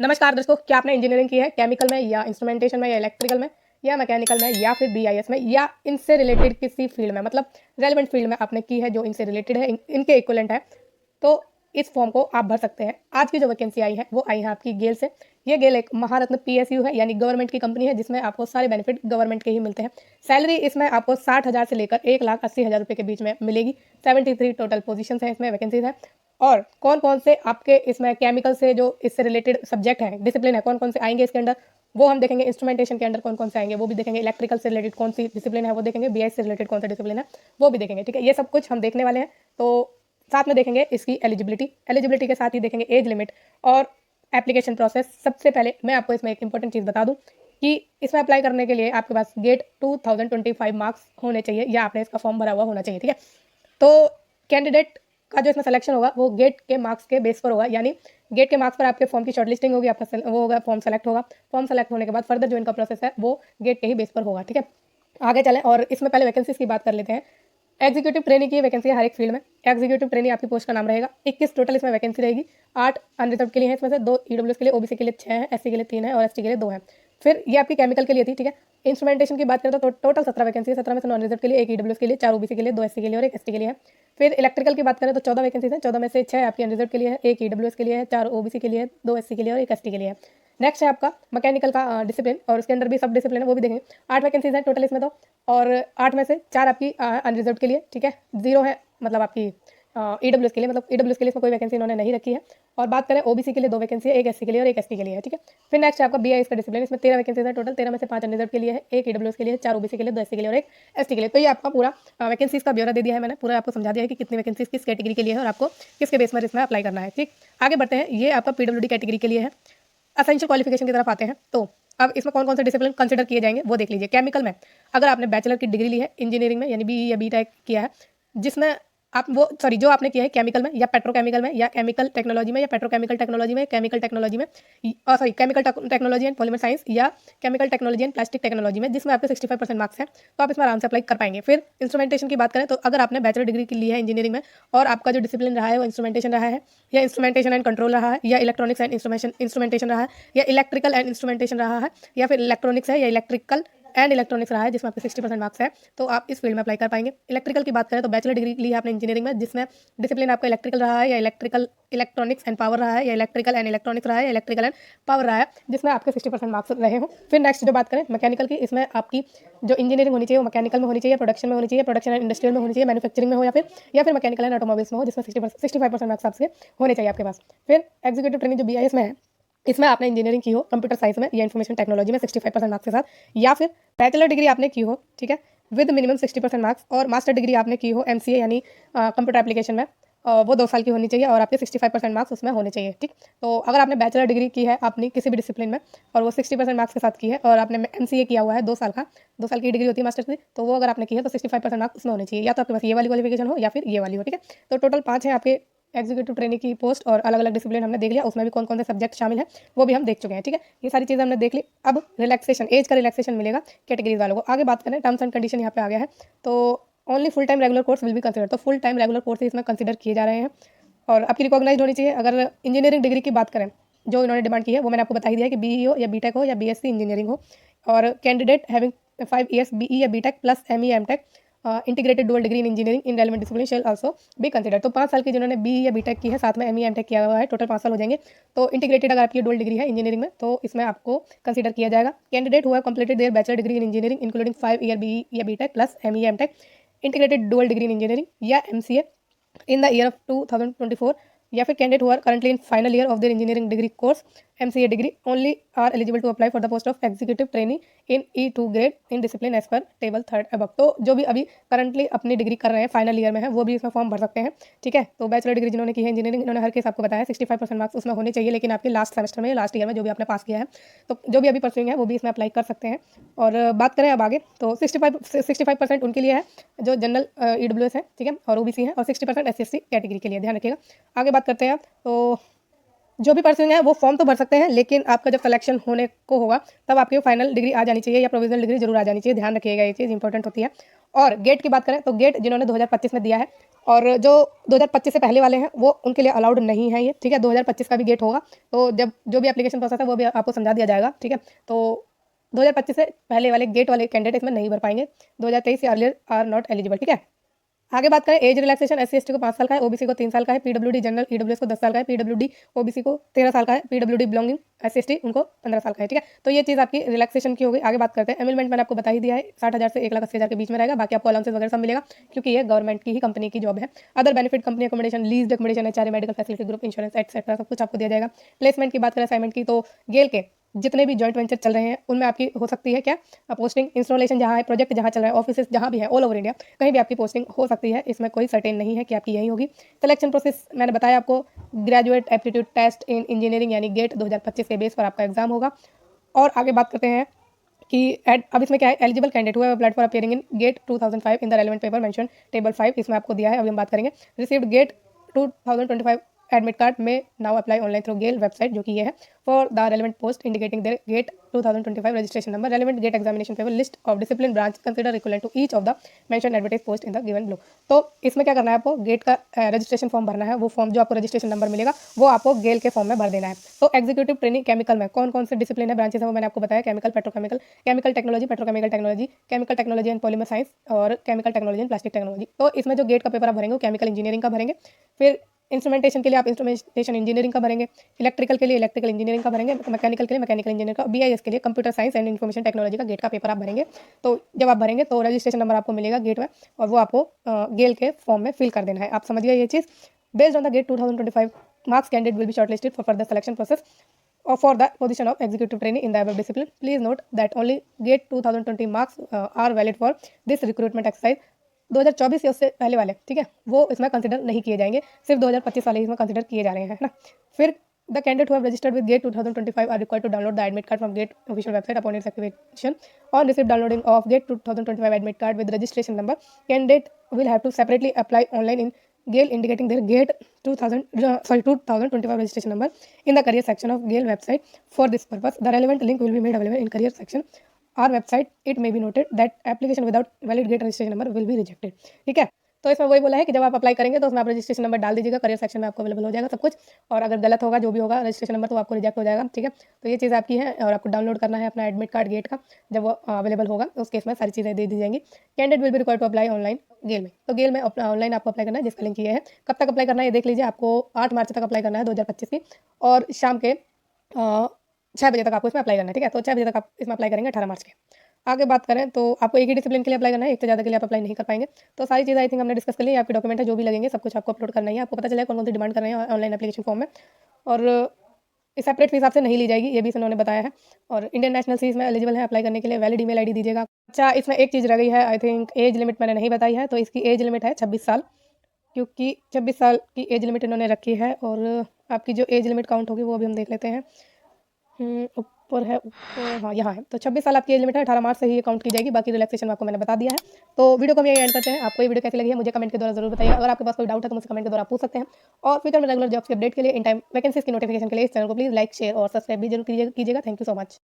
नमस्कार दोस्तों, क्या आपने इंजीनियरिंग की है केमिकल में या इंस्ट्रूमेंटेशन में या इलेक्ट्रिकल में या मैकेनिकल में या फिर बीआईएस में या इनसे रिलेटेड किसी फील्ड में, मतलब रेलेवेंट फील्ड में आपने की है जो इनसे रिलेटेड है, इनके इक्वलेंट है, तो इस फॉर्म को आप भर सकते हैं। आज की जो वैकेंसी आई है वो आई है आपकी गेल से। ये गेल एक महारत्न पीएसयू है, यानी गवर्नमेंट की कंपनी है, जिसमें आपको सारे बेनिफिट गवर्नमेंट के ही मिलते हैं। सैलरी इसमें आपको 60,000 से लेकर 1,80,000 रुपये के बीच में मिलेगी। 73 टोटल पोजीशन है, इसमें वैकेंसीज है। और कौन कौन से आपके इसमें केमिकल से जो इससे रिलेटेड सब्जेक्ट हैं, डिसिप्लिन है, कौन कौन से आएंगे इसके अंदर, वो हम देखेंगे। इंस्ट्रूमेंटेशन के अंदर कौन कौन से आएंगे वो भी देखेंगे। इलेक्ट्रिकल से रिलेटेड कौन सी डिसिप्लिन है वो देखेंगे। बीआईएस से रिलेटेड कौन सा डिसिप्लिन है वो भी देखेंगे। ठीक है, ये सब कुछ हम देखने वाले हैं। तो साथ में देखेंगे इसकी एलिजिबिलिटी के साथ ही देखेंगे एज लिमिट और एप्लीकेशन प्रोसेस। सबसे पहले मैं आपको इसमें एक इंपॉर्टेंट चीज़ बता दूं कि इसमें अप्लाई करने के लिए आपके पास गेट 2025 मार्क्स होने चाहिए या आपने इसका फॉर्म भरा हुआ होना चाहिए। ठीक है, तो कैंडिडेट का जो इसमें सिलेक्शन होगा वो गेट के मार्क्स के बेस पर होगा, यानी गेट के मार्क्स पर आपके फॉर्म की शॉर्टलिस्टिंग होगी, आपका वो होगा, फॉर्म सेलेक्ट होगा। फॉर्म सेलेक्ट होने के बाद फर्दर जो इनका प्रोसेस है वो गेट के ही बेस पर होगा। ठीक है, आगे चलें और इसमें पहले वैकेंसीज की बात कर लेते हैं। एग्जीक्यूटिव ट्रेनिंग की वैकेंसी है हर एक फील्ड में। एग्जीक्यूटिव ट्रेनिंग आपकी पोस्ट का नाम रहेगा। 21 टोटल इसमें वैकेंसी रहेगी। 8 अनरिजर्व के लिए है, इसमें से 2 ईडब्ल्यूएस के लिए, ओबीसी के लिए 6 है, एससी के लिए 3 है और एसटी के लिए 2 है। फिर ये आपकी केमिकल के लिए थी। ठीक है, इंस्ट्रूमेंटेशन की बात करें तो टोटल 17 वैकेंसी है। 17 में से नॉन रिजर्व के लिए 1 ईडब्ल्यूएस के लिए, 4 ओबीसी के लिए, 2 एससी के लिए और 1 एसटी के लिए है। फिर इलेक्ट्रिकल की बात करें तो 14 वैकेंसीज है। 14 में से 6 आपकी अनरिजर्व के लिए है, 1 ईडब्ल्यूएस के लिए है, 4 ओबीसी के लिए है, 2 एससी के लिए और 1 एसटी के लिए है। नेक्स्ट है आपका मैकेनिकल का डिसिप्लिन, और उसके अंदर भी सब डिसिप्लिन है, वो भी देखेंगे। 8 वैकेंसीज है टोटल इसमें तो, और 8 में से 4 आपकी अनरिजर्व के लिए। ठीक है, 0 है मतलब आपकी ईडब्ल्यूएस के लिए, मतलब ईडब्ल्यूएस के लिए इसमें कोई वैकेंसी इन्होंने नहीं रखी है। और बात करें ओबीसी के लिए 2 वैकेंसी है, 1 एससी के लिए और 1 एसटी के लिए है। ठीक है, फिर नेक्स्ट है आपका बीआईएस का डिसिप्लिन। इसमें 13 वैकेंसीज है टोटल। 13 में से 5 अनरिजर्व के लिए है, 1 ईडब्ल्यूएस के लिए, 4 ओबीसी के लिए, 2 एससी के लिए और 1 एसटी के लिए। तो ये आपका पूरा वैकेंसीज का ब्यौरा दे दिया है मैंने, पूरा आपको समझा दिया है कि कितनी वैकेंसीज किस कैटेगरी के लिए है और आपको किसके बेस पर इसमें अप्लाई करना है। ठीक, आगे बढ़ते हैं। ये आपका पीडब्ल्यूडी कैटेगरी के लिए है। असेंशियल क्वालिफिकेशन की तरफ आते हैं, तो अब इसमें कौन कौन से डिसिप्लिन कंसिडर किए जाएंगे वो देख लीजिए। केमिकल में अगर आपने बैचलर की डिग्री ली है इंजीनियरिंग में, यानी बीई या बीटेक किया है, जिसमें आप वो जो आपने किया है केमिकल में या पेट्रोकेमिकल में या केमिकल टेक्नोलॉजी में या पेट्रोकेमिकल टेक्नोलॉजी में, केमिकल टेक्नोलॉजी में, chemical technology and polymer science या chemical technology and plastic technology में, जिसमें आपके 65% मार्क्स हैं, तो आप इसमें आराम से अप्लाई कर पाएंगे। फिर इंस्ट्रूमेंटेशन की बात करें तो अगर आपने बैचलर डिग्री की ली है इंजीनियरिंग में और आपका जो डिसिप्लिन रहा है वो इंस्ट्रूमेंटेशन रहा है या इंस्ट्रूमेंटेशन एंड कंट्रोल रहा है या इलेक्ट्रॉनिक्स एंड इंस्ट्रूमेंटेशन रहा है या इलेक्ट्रिकल एंड इंस्ट्रूमेंटेशन रहा है या फिर इलेक्ट्रॉनिक्स है या इलेक्ट्रिकल एंड इलेक्ट्रॉनिक्स रहा है, जिसमें आपके 60% मार्क्स है, तो आप इस फील्ड में अप्लाई कर पाएंगे। इलेक्ट्रिकल की बात करें तो बैचलर डिग्री ली है आपने इंजीनियरिंग में, जिसमें डिसिप्लिन आपका इलेक्ट्रिकल रहा है या इलेक्ट्रॉनिक्स एंड पावर रहा है या इलेक्ट्रिकल एंड इलेक्ट्रॉनिक्स रहा है या इलेक्ट्रिकल एंड पावर रहा है, जिसमें आपके 60% मार्क्स रहे हो। फिर नेक्स्ट जो बात करें मैकेनिकल की, इसमें आपकी जो इंजीनियरिंग होनी चाहिए वो मैकेनिकल में होनी चाहिए, प्रोडक्शन में होनी चाहिए, प्रोडक्शन एंड इंडस्ट्रियल में होनी चाहिए, मैन्युफैक्चरिंग में हो या फिर मैकेनिकल एंड ऑटोमोबाइल्स में हो, जिसमें 65% मार्क्स आपके होने चाहिए आपके पास। फिर एग्जीक्यूटिव ट्रेनिंग जो बीआईएस में है, इसमें आपने इंजीनियरिंग की हो कंप्यूटर साइंस में या इन्फॉर्मेशन टेक्नोलॉजी में 65% मार्क्स के साथ, या फिर बैचलर डिग्री आपने की हो, ठीक है, विद मिनिमम 60% मार्क्स, और मास्टर डिग्री आपने की हो एमसीए यानी कंप्यूटर एप्लीकेशन में, वो 2 साल की होनी चाहिए और आपके 65% मार्क्स उसमें होने चाहिए। ठीक, तो अगर आपने बैचलर डिग्री की है आपने किसी भी डिसिप्लिन में और वो 60% मार्क्स के साथ की है और आपने एमसीए किया हुआ है 2 साल का, 2 साल की डिग्री होती है मास्टर्स की, तो वो अगर आपने की है तो 65% मार्क्स उसमें होने चाहिए, या तो आपके पास ये वाली क्वालिफिकेशन हो या फिर ये वाली हो। ठीक है, तो टोटल 5 है आपके एग्जीक्यूटिव ट्रेनिंग की पोस्ट, और अलग अलग डिसिप्लिन हमने देख लिया, उसमें भी कौन कौन से सब्जेक्ट शामिल है वो भी हम देख चुके हैं। ठीक है, ये सारी चीज़ें हमने देख ली। अब रिलैक्सेशन, एज का रिलैक्सेशन मिलेगा कैटेगरीज वालों को। आगे बात करें टर्म्स एंड कंडीशन, यहाँ पे आ गया है, तो only full time regular course will be consider, तो फुल टाइम रेगुलर कोर्स इसमें कंसिडर किए जा रहे हैं और आपकी रिकॉग्नाइज होनी चाहिए। अगर इंजीनियरिंग डिग्री की बात करें जो इन्होंने डिमांड की है वो मैंने आपको बता ही दिया है कि बीई हो या बीटेक हो या बीएससी इंजीनियरिंग हो, और कैंडिडेट हैविंग 5 ईयर्स बीई या BTech plus ME MTech integrated dual degree in engineering in relevant discipline shall also be consider. तो 5 साल की जिन्होंने बीई या बीटेक की है साथ में एमई एमटेक किया हुआ है, टोटल 5 साल हो जाएंगे। तो इंटीग्रेटेड अगर आपकी डुअल डिग्री है इंजीनियरिंग में तो इसमें आपको कंसिडर किया जाएगा। Candidate who have completed their bachelor degree in engineering including 5 year BE या BTech plus ME MTech integrated dual degree in engineering या MCA in the year of 2024, या फिर candidate who are currently in final year of their engineering degree course MCA degree only are eligible to apply for the post of executive trainee in E2 grade in discipline as per table 3 above. तो जो भी अभी currently अपनी degree कर रहे हैं final year में है वो भी इसमें फॉर्म भर सकते हैं। ठीक है, तो बैचलर डिग्री जिन्होंने की है इंजीनियरिंग, इन्होंने हर केस आपको बताया 65% मार्क्स उसमें होने चाहिए, लेकिन आपके लास्ट सेमेस्टर में लास्ट ईयर में जो भी आपने पास किया है, तो जो भी अभी परसुइंग है वो भी इसमें अप्लाई कर सकते हैं। और बात करें अब आगे, तो 65% उनके लिए है जो जनरल EWS है, ठीक है, और ओबीसी है, और 60% SC कैटेगरी के लिए, ध्यान रखिएगा। आगे बात करते हैं, तो जो भी परसुइंग है वो फॉर्म तो भर सकते हैं, लेकिन आपका जब सिलेक्शन होने को होगा तब आपकी फाइनल डिग्री आ जानी चाहिए या प्रोविजनल डिग्री जरूर आ जानी चाहिए, ध्यान रखिएगा, ये चीज़ इंपॉर्टेंट होती है। और गेट की बात करें तो गेट जिन्होंने 2025 में दिया है और जो 2025 से पहले वाले हैं वो उनके लिए अलाउड नहीं है ये, ठीक है। 2025 का भी गेट होगा, तो जब जो भी एप्लीकेशन प्रोसेस है वो भी आपको समझा दिया जाएगा, ठीक है। तो 2025 से पहले वाले गेट वाले कैंडिडेट इसमें नहीं भर पाएंगे, 2023 से अर्लियर आर नॉट एलिजिबल, ठीक है। आगे बात करें एज रिलैक्सेशन, SC ST को 5 साल का है, OBC को 3 साल का है, PWD जनरल EWS को 10 साल का है, PWD OBC को 13 साल का है, PWD बिलोंगिंग SC ST उनको 15 साल का है, ठीक है। तो ये चीज़ आपकी रिलैक्सेशन की हो गई। आगे बात करते हैं एमिलमेंट, मैंने आपको बता ही दिया है 60,000 से 1,80,000 के बीच में रहेगा, बाकी आपको अलाउंसेस वगैरह सब मिलेगा क्योंकि ये गवर्नमेंट की ही कंपनी की जॉब है। Other benefit company accommodation, lease accommodation, HRA, medical facility, group insurance etcetera सब कुछ आपको दिया जाएगा। प्लेसमेंट की बात करें असाइनमेंट की, तो गेल के जितने भी जॉइंट वेंचर चल रहे हैं उनमें आपकी हो सकती है क्या पोस्टिंग, इंस्टॉलेशन जहाँ है, प्रोजेक्ट जहाँ चल रहा है, ऑफिस जहाँ भी है ऑल ओवर इंडिया कहीं भी आपकी पोस्टिंग हो सकती है, इसमें कोई सर्टेन नहीं है कि आपकी यही होगी। सिलेक्शन प्रोसेस मैंने बताया आपको, graduate aptitude test in engineering यानी गेट 2025 के बेस पर आपका एग्जाम होगा। और आगे बात करते हैं कि अब इसमें क्या है, एलिजिबल कैंडिडेट हुआ applied for appearing in GATE 2005 in the relevant paper mention table 5, इसमें आपको दिया है, अभी हम बात करेंगे। रिसीव्ड गेट 2025 एडमिट कार्ड में now apply online through GAIL website, जो कि ये है, for the relevant post indicating their GATE 2025 registration number, relevant GATE examination paper, list of discipline branch consider equivalent to each of the mention advertise post in the given below. तो इसमें क्या करना है, आपको गेट का registration form भरना है, वो फॉर्म जो आपको रजिस्ट्रेशन नंबर मिलेगा वो आपको गेल के फॉर्म में भर देना है। तो एग्जीक्यूटिव ट्रेनिंग केमिकल में कौन कौन से डिसिप्लिन है, ब्रांचेस है, वो मैंने आपको बताया, chemical, petrochemical, chemical technology, petrochemical technology, chemical technology and polymer science और chemical technology and plastic technology. तो इसमें जो गेट का पेपर आप भरेंगे वो केमिकल इंजीनियरिंग का भरेंगे, फिर इंस्ट्रूमेंटेशन के लिए आप इंस्ट्रूमेंटेशन इंजीनियरिंग का भरेंगे, इलेक्ट्रिकल के लिए इलेक्ट्रिकल इंजीनियरिंग का भरेंगे, मैकेनिकल के लिए मैकेनिकल इंजीनियरिंग का, BIS के लिए computer science and information technology का गेट का पेपर आप भरेंगे। तो जब आप भरेंगे तो रजिस्ट्रेशन नंबर आपको मिलेगा गेट में और वो आपको गेल के फॉर्म में फिल कर देना है। आप समझ गए ये चीज़। Based on the GATE 2025 marks candidate will be shortlisted for further selection process or for the position of executive trainee in the above discipline. Please note that only GATE 2020 marks are valid for this recruitment exercise. 2024 या उससे पहले वाले, ठीक है, वो इसमें consider नहीं किए जाएंगे, सिर्फ 2025 वाले इसमें कंसिडर किए जा रहे हैं, है ना। फिर the candidate who have registered with GATE 2025 are required to download the admit card from GATE official website upon its activation और receive downloading of GATE 2025 admit card with registration number. Candidate will have to separately apply online in GAIL indicating their GATE 2025 registration number in the career section of GAIL website. For this purpose, the relevant link will be made available in career section our website. It may be noted that application without valid GATE registration number will be rejected. ठीक है, तो इसमें वही बोला है कि जब आप अप्लाई करेंगे तो उसमें आप रजिस्ट्रेशन नंबर डाल दीजिएगा, करियर सेक्शन में आपको अवेलेबल हो जाएगा सब कुछ, और अगर गलत होगा जो भी होगा रजिस्ट्रेशन नंबर तो आपको रिजेक्ट हो जाएगा, ठीक है। तो ये चीज़ आपकी है और आपको डाउनलोड करना है अपना एडमिट कार्ड गेट का, जब वो अवेलेबल होगा उस केस में सारी चीज़ें दे दी जाएंगी। Candidate will be required to apply online GAIL में, तो गेल में ऑनलाइन आपको अप्लाई करना है, जिसका लिंक ये है। कब तक अप्लाई करना है ये देख लीजिए, आपको 8 मार्च तक अप्लाई करना है 2025 की, और शाम के 6 बजे तक आपको इसमें अप्लाई करना है, ठीक है। तो 6 बजे तक आप इसमें अप्लाई करेंगे 18 मार्च के। आगे बात करें तो आपको एक ही डिसिप्लिन के लिए अप्लाई करना है, एक से ज़्यादा के लिए आप अप्लाई नहीं कर पाएंगे। तो सारी चीज़ें आई थिंक हमने डिस्कस कर ली। आपके डॉक्यूमेंट है जो भी लगेंगे सब कुछ आपको अपलोड करना ही है, आपको पता चलेगा कौन कौन सी डिमांड कर रहे हैं ऑनलाइन एप्लीकेशन फॉर्म में, और इस सेपरेट फीस आपसे नहीं ली जाएगी, ये भी इन्होंने बताया है। और इंडियन नेशनल सी इसमें एलिजिबल है अप्लाई करने के लिए, वैलिड ईमेल आईडी दीजिएगा। अच्छा, इसमें एक चीज़ रह गई है, आई थिंक एज लिमिट मैंने नहीं बताई है, तो इसकी एज लिमिट है 26 साल, क्योंकि 26 साल की एज लिमिट इन्होंने रखी है। और आपकी जो एज लिमिट काउंट होगी वो अभी हम देख लेते हैं, ऊपर है, ऊपर, हाँ यहाँ है। तो 26 साल आपकी एज लिमिट है, 18 मार्च से ही ये काउंट की जाएगी, बाकी रिलैक्सेशन आपको मैंने बता दिया है। तो वीडियो को हम यही एंड करते हैं। आपको ये वीडियो कैसी लगी है मुझे कमेंट के द्वारा जरूर बताइए। अगर आपके पास कोई डाउट है तो मुझसे कमेंट के द्वारा पूछ सकते हैं। और फ्यूचर में रेगुलर जॉब्स के अपडेट के लिए इन टाइम वैकेंसीज की नोटिफिकेशन के लिए इस चैनल को प्लीज लाइक, शेयर और सब्सक्राइब भी जरूर कीजिएगा। Thank you so much.